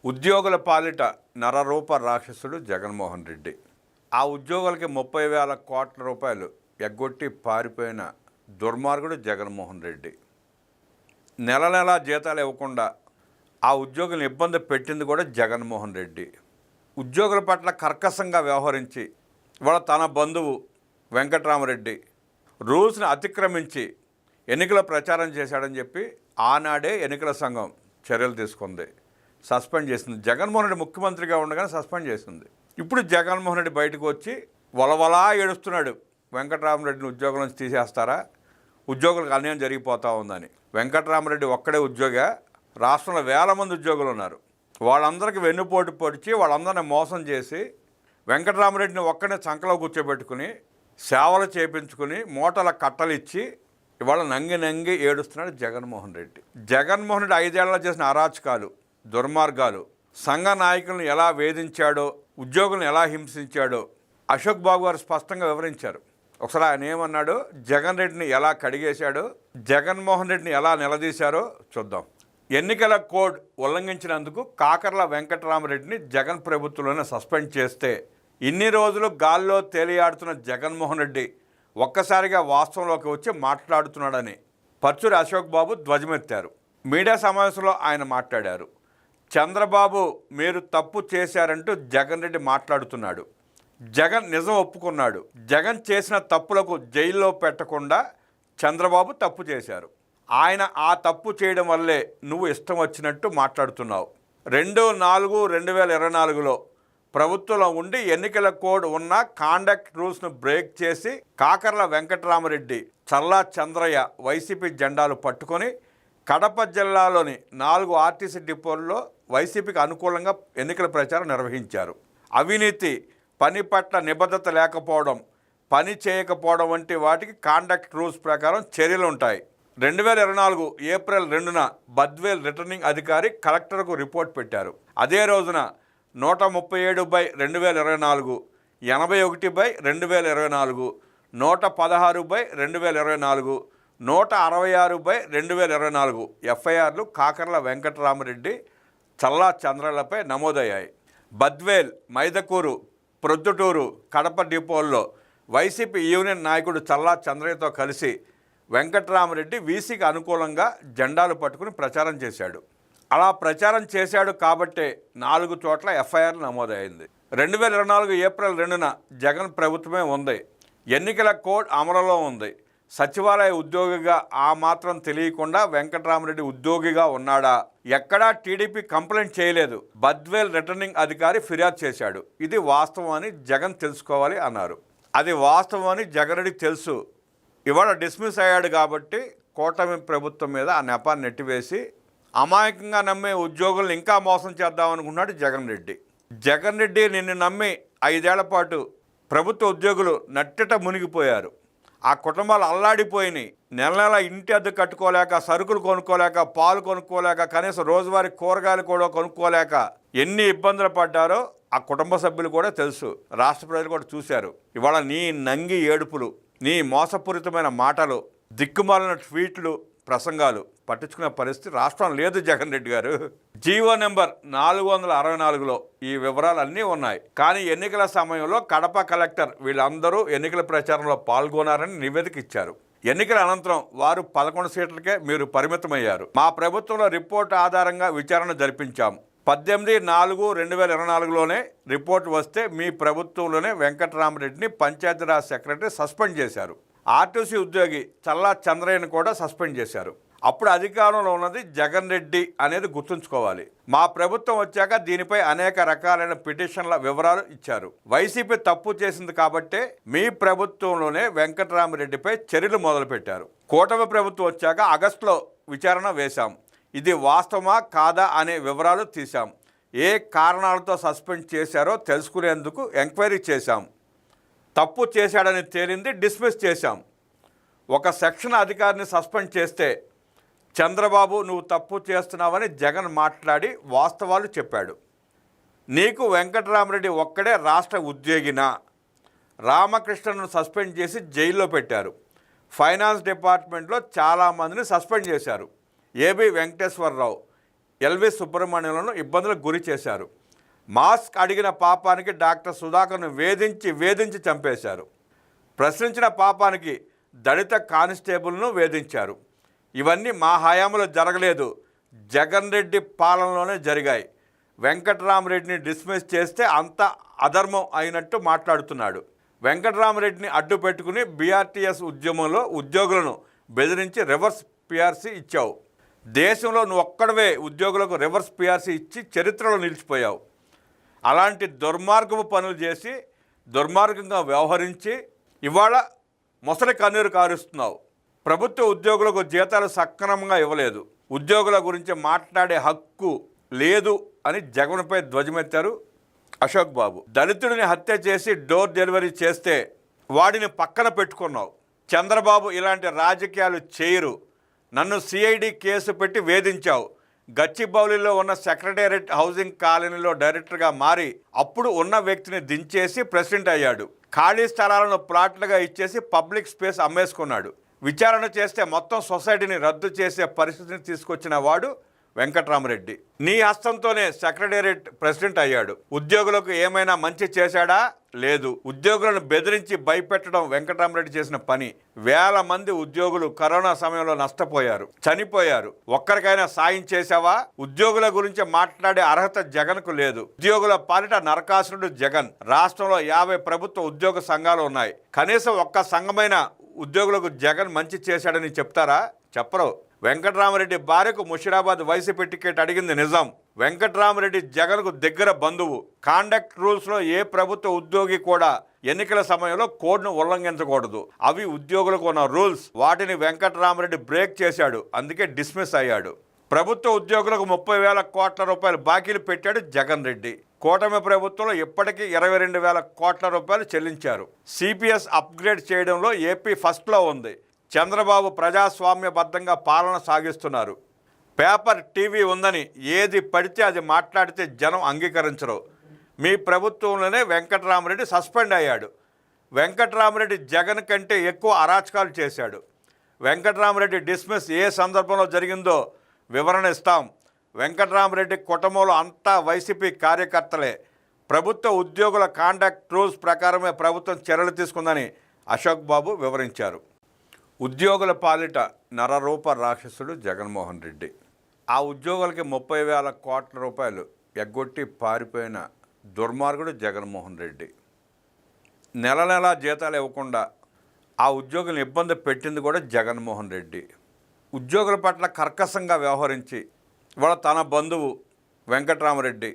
ఉద్యోగుల పాలిట నరరూప రాక్షసుడు జగన్మోహన్ రెడ్డి. ఆ ఉద్యోగులకి 30,000 కోట్ల రూపాయలు ఎగ్గొట్టి పారిపోయిన దుర్మార్గుడు జగన్మోహన్ రెడ్డి. నెల నెల జీతాలు ఇవ్వకుండా ఆ ఉద్యోగులను ఇబ్బంది పెట్టింది కూడా జగన్మోహన్ రెడ్డి. ఉద్యోగుల పట్ల కర్కశంగా వ్యవహరించి వాళ్ళ తన బంధువు వెంకట్రామరెడ్డి రూల్స్ని అతిక్రమించి ఎన్నికల ప్రచారం చేశాడని చెప్పి ఆనాడే ఎన్నికల సంఘం చర్యలు తీసుకుంది, సస్పెండ్ చేసింది. జగన్మోహన్ రెడ్డి ముఖ్యమంత్రిగా ఉండగానే సస్పెండ్ చేసింది. ఇప్పుడు జగన్మోహన్ రెడ్డి బయటకు వచ్చి వలవలా ఏడుస్తున్నాడు, వెంకట్రామరెడ్డిని ఉద్యోగం నుంచి తీసేస్తారా, ఉద్యోగులకు అన్యాయం జరిగిపోతూ ఉందని. వెంకట్రామరెడ్డి ఒక్కడే ఉద్యోగా, రాష్ట్రంలో వేల మంది ఉద్యోగులు ఉన్నారు. వాళ్ళందరికీ వెన్నుపోటు పొడిచి వాళ్ళందరినీ మోసం చేసి వెంకట్రామరెడ్డిని ఒక్కడే చంకలో కూర్చోబెట్టుకుని సేవలు చేయించుకుని మూటల కట్టలు ఇచ్చి ఇవాళ నంగి ఏడుస్తున్నాడు జగన్మోహన్ రెడ్డి. జగన్మోహన్ రెడ్డి 5 ఏళ్లలో చేసిన అరాచకాలు, దుర్మార్గాలు, సంఘ నాయకులను ఎలా వేధించాడో, ఉద్యోగులను ఎలా హింసించాడో అశోక్ బాబు గారు స్పష్టంగా వివరించారు. ఒకసారి ఆయన ఏమన్నాడో, జగన్ రెడ్డిని ఎలా కడిగేశాడో, జగన్మోహన్ రెడ్డిని ఎలా నిలదీశారో చూద్దాం. ఎన్నికల కోడ్ ఉల్లంఘించినందుకు కాకర్ల వెంకట్రామరెడ్డిని జగన్ ప్రభుత్వంలోనే సస్పెండ్ చేస్తే ఇన్ని రోజులు గాల్లో తేలియాడుతున్న జగన్మోహన్ రెడ్డి ఒక్కసారిగా వాస్తవంలోకి వచ్చి మాట్లాడుతున్నాడని పర్చూరి అశోక్ బాబు ధ్వజమెత్తారు. మీడియా సమావేశంలో ఆయన మాట్లాడారు. చంద్రబాబు మీరు తప్పు చేశారంటూ జగన్ రెడ్డి మాట్లాడుతున్నాడు. జగన్ నిజం ఒప్పుకున్నాడు. జగన్ చేసిన తప్పులకు జైల్లో పెట్టకుండా చంద్రబాబు తప్పు చేశారు. ఆయన ఆ తప్పు చేయడం వల్లే నువ్వు ఇష్టం వచ్చినట్టు మాట్లాడుతున్నావు. 2/4/2024లో ప్రభుత్వంలో ఉండి ఎన్నికల కోడ్ ఉన్న కాండక్ట్ రూల్స్ను బ్రేక్ చేసి కాకర్ల వెంకట్రామరెడ్డి, చల్లా చంద్రయ్య వైసీపీ జెండాలు పట్టుకొని కడప జిల్లాలోని 4 ఆర్టీసీ డిపోల్లో వైసీపీకి అనుకూలంగా ఎన్నికల ప్రచారం నిర్వహించారు. అవినీతి, పని పట్ల నిబద్ధత లేకపోవడం, పని చేయకపోవడం వంటి వాటికి కాండక్ట్ రూల్స్ ప్రకారం చర్యలు ఉంటాయి. 2024 ఏప్రిల్ 2న బద్వేల్ రిటర్నింగ్ అధికారి కలెక్టర్కు రిపోర్ట్ పెట్టారు. అదే రోజున 137/2024, 81/2024, 116/2024, 166/2024 ఎఫ్ఐఆర్లు కాకర్ల వెంకట్రామరెడ్డి, చల్లా చంద్రలపై నమోదయ్యాయి. బద్వేల్, మైదకూరు, ప్రొద్దుటూరు, కడప డిపోల్లో వైసీపీ యూనియన్ నాయకుడు చల్లా చంద్రయ్యతో కలిసి వెంకట్రామరెడ్డి వీసీకి అనుకూలంగా జెండాలు పట్టుకుని ప్రచారం చేశాడు. అలా ప్రచారం చేశాడు కాబట్టే 4 చోట్ల ఎఫ్ఐఆర్ నమోదైంది. 2024 ఏప్రిల్ 2న జగన్ ప్రభుత్వమే ఉంది. ఎన్నికల కోడ్ అమలులో ఉంది. సచివాలయ ఉద్యోగిగా ఆ మాత్రం తెలియకుండా వెంకట్రామరెడ్డి ఉద్యోగిగా ఉన్నాడా? ఎక్కడా టీడీపీ కంప్లైంట్ చేయలేదు. బద్వేల్ రిటర్నింగ్ అధికారి ఫిర్యాదు చేశాడు. ఇది వాస్తవం అని జగన్ తెలుసుకోవాలి అన్నారు. అది వాస్తవం అని జగన్ రెడ్డికి తెలుసు. ఇవాళ డిస్మిస్ అయ్యాడు కాబట్టి కూటమి ప్రభుత్వం మీద ఆ నెపాన్ని నెట్టివేసి అమాయకంగా నమ్మే ఉద్యోగులను ఇంకా మోసం చేద్దామనుకున్నాడు జగన్ రెడ్డి. జగన్ రెడ్డి నిన్ను నమ్మి 5 ఏళ్ల పాటు ప్రభుత్వ ఉద్యోగులు నట్టట మునిగిపోయారు. ఆ కుటుంబాలు అల్లాడిపోయినాయి. నెల నెల ఇంటి అద్దె కట్టుకోలేక, సరుకులు కొనుక్కోలేక, పాలు కొనుక్కోలేక, కనీసం రోజువారీ కూరగాయలు కూడా కొనుక్కోలేక ఎన్ని ఇబ్బందులు పడ్డారో ఆ కుటుంబ సభ్యులు కూడా తెలుసు. రాష్ట్ర ప్రజలు కూడా చూశారు. ఇవాళ నీ నంగి ఏడుపులు, నీ మోసపూరితమైన మాటలు, దిక్కుమాలిన ట్వీట్లు, ప్రసంగాలు పట్టించుకునే పరిస్థితి రాష్ట్రం లేదు జగన్ రెడ్డి గారు. జీవో నెంబర్ 464లో ఈ వివరాలన్నీ ఉన్నాయి. కానీ ఎన్నికల సమయంలో కడప కలెక్టర్ వీళ్ళందరూ ఎన్నికల ప్రచారంలో పాల్గొన్నారని నివేదిక ఇచ్చారు. ఎన్నికల అనంతరం వారు 11 సీట్లకే మీరు పరిమితమయ్యారు. మా ప్రభుత్వంలో రిపోర్టు ఆధారంగా విచారణ జరిపించాం. 18/4/2024లోనే రిపోర్టు వస్తే మీ ప్రభుత్వంలోనే వెంకట్రామరెడ్డిని పంచాయతీరాజ్ సెక్రటరీ సస్పెండ్ చేశారు. ఆర్టీసీ ఉద్యోగి చల్లా చంద్రయ్యను కూడా సస్పెండ్ చేశారు. అప్పుడు అధికారంలో ఉన్నది జగన్ రెడ్డి అనేది గుర్తుంచుకోవాలి. మా ప్రభుత్వం వచ్చాక దీనిపై అనేక రకాలైన పిటిషన్ల వివరాలు ఇచ్చారు. వైసీపీ తప్పు చేసింది కాబట్టే మీ ప్రభుత్వంలోనే వెంకట్రామరెడ్డిపై చర్యలు మొదలుపెట్టారు. కూటమి ప్రభుత్వం వచ్చాక ఆగస్టులో విచారణ వేశాం. ఇది వాస్తవమా కాదా అనే వివరాలు తీశాం. ఏ కారణాలతో సస్పెండ్ చేశారో తెలుసుకునేందుకు ఎంక్వైరీ చేశాం. తప్పు చేశాడని తేలింది, డిస్మిస్ చేశాం. ఒక సెక్షన్ అధికారిని సస్పెండ్ చేస్తే చంద్రబాబు నువ్వు తప్పు చేస్తున్నావని జగన్ మాట్లాడి వాస్తవాలు చెప్పాడు. నీకు వెంకట్రామరెడ్డి ఒక్కడే రాష్ట్ర ఉద్యోగినా? రామకృష్ణను సస్పెండ్ చేసి జైల్లో పెట్టారు. ఫైనాన్స్ డిపార్ట్మెంట్లో చాలామందిని సస్పెండ్ చేశారు. ఏబి వెంకటేశ్వరరావు, ఎల్వి సుబ్రహ్మణ్యంలను ఇబ్బందులకు గురి చేశారు. మాస్క్ అడిగిన పాపానికి డాక్టర్ సుధాకర్ను వేధించి చంపేశారు. ప్రశ్నించిన పాపానికి దళిత కానిస్టేబుల్ను వేధించారు. ఇవన్నీ మా హయాంలో జరగలేదు, జగన్ రెడ్డి పాలనలోనే జరిగాయి. వెంకట్రామరెడ్డిని డిస్మిస్ చేస్తే అంత అధర్మం అయినట్టు మాట్లాడుతున్నాడు. వెంకట్రామరెడ్డిని అడ్డు పెట్టుకుని బీఆర్టీఎస్ ఉద్యమంలో ఉద్యోగులను బెదిరించి రివర్స్ పిఆర్సీ ఇచ్చావు. దేశంలో నువ్వు ఒక్కడవే ఉద్యోగులకు రివర్స్ పిఆర్సీ ఇచ్చి చరిత్రలో నిలిచిపోయావు. అలాంటి దుర్మార్గపు పనులు చేసి దుర్మార్గంగా వ్యవహరించి ఇవాళ మొసలి కన్నీరు కారుస్తున్నావు. ప్రభుత్వ ఉద్యోగులకు జీతాలు సక్రమంగా ఇవ్వలేదు, ఉద్యోగుల గురించి మాట్లాడే హక్కు లేదు అని జగన్పై ధ్వజమెత్తారు అశోక్ బాబు. దళితుడిని హత్య చేసి డోర్ డెలివరీ చేస్తే వాడిని పక్కన పెట్టుకున్నావు. చంద్రబాబు ఇలాంటి రాజకీయాలు చేయరు. నన్ను సిఐడి కేసు పెట్టి వేధించావు. గచ్చిబౌలిలో ఉన్న సెక్రటేరియట్ హౌసింగ్ కాలనీలో డైరెక్టర్గా మారి అప్పుడు ఉన్న వ్యక్తిని దించేసి ప్రెసిడెంట్ అయ్యాడు. ఖాళీ స్థలాలను ప్లాట్లుగా ఇచ్చేసి పబ్లిక్ స్పేస్ అమ్మేసుకున్నాడు. విచారణ చేస్తే మొత్తం సొసైటీని రద్దు చేసే పరిస్థితిని తీసుకొచ్చిన వాడు వెంకట్రామరెడ్డి. నీ హస్తంతోనే సెక్రటేరియట్ ప్రెసిడెంట్ అయ్యాడు. ఉద్యోగులకు ఏమైనా మంచి చేశాడా? లేదు. ఉద్యోగులను బెదిరించి భయపెట్టడం వెంకట్రామరెడ్డి చేసిన పని. వేల మంది ఉద్యోగులు కరోనా సమయంలో నష్టపోయారు, చనిపోయారు. ఒక్కరికైనా సాయం చేశావా? ఉద్యోగుల గురించి మాట్లాడే అర్హత జగన్కు లేదు. ఉద్యోగుల పాలిట నరకాసురుడు జగన్. రాష్ట్రంలో 50 ప్రభుత్వ ఉద్యోగ సంఘాలు ఉన్నాయి. కనీసం ఒక్క సంఘమైన ఉద్యోగులకు జగన్ మంచి చేశాడని చెప్తారా? చెప్పరు. వెంకట్రామరెడ్డి భార్యకు ముషిరాబాద్ వైసీపీ టికెట్ అడిగింది నిజం. వెంకట్రామరెడ్డి జగన్కు దగ్గర బంధువు. కాండక్ట్ రూల్స్లో ఏ ప్రభుత్వ ఉద్యోగి కూడా ఎన్నికల సమయంలో కోడ్ను ఉల్లంఘించకూడదు. అవి ఉద్యోగులకు ఉన్న రూల్స్. వాటిని వెంకట్రామరెడ్డి బ్రేక్ చేశాడు. అందుకే డిస్మిస్ అయ్యాడు. ప్రభుత్వ ఉద్యోగులకు 30,000 కోట్ల రూపాయలు బాకీలు పెట్టాడు జగన్ రెడ్డి. కూటమి ప్రభుత్వంలో ఇప్పటికీ 22,000 కోట్ల రూపాయలు చెల్లించారు. సిపిఎస్ అప్గ్రేడ్ చేయడంలో ఏపీ ఫస్ట్లో ఉంది. చంద్రబాబు ప్రజాస్వామ్యబద్ధంగా పాలన సాగిస్తున్నారు. పేపర్, టీవీ ఉందని ఏది పడితే అది మాట్లాడితే జనం అంగీకరించరు. మీ ప్రభుత్వంలోనే వెంకట్రామరెడ్డి సస్పెండ్ అయ్యాడు. వెంకట్రామరెడ్డి జగన్ కంటే ఎక్కువ అరాచకాలు చేశాడు. వెంకట్రామరెడ్డి డిస్మిస్ ఏ సందర్భంలో జరిగిందో వివరణ ఇస్తాం. వెంకట్రామరెడ్డి కుటుంబంలో అంతా వైసీపీ కార్యకర్తలే. ప్రభుత్వ ఉద్యోగుల కాంట్రాక్ట్ రూల్స్ ప్రకారమే ప్రభుత్వం చర్యలు తీసుకుందని అశోక్ బాబు వివరించారు. ఉద్యోగుల పాలిట నరరూప రాక్షసుడు జగన్మోహన్ రెడ్డి. ఆ ఉద్యోగులకి 30,000 కోట్ల రూపాయలు ఎగ్గొట్టి పారిపోయిన దుర్మార్గుడు జగన్మోహన్ రెడ్డి. నెల నెలా జీతాలు ఇవ్వకుండా ఆ ఉద్యోగులను ఇబ్బంది పెట్టింది కూడా జగన్మోహన్ రెడ్డి. ఉద్యోగుల పట్ల కర్కశంగా వ్యవహరించి ఇవాళ తన బంధువు వెంకట్రామరెడ్డి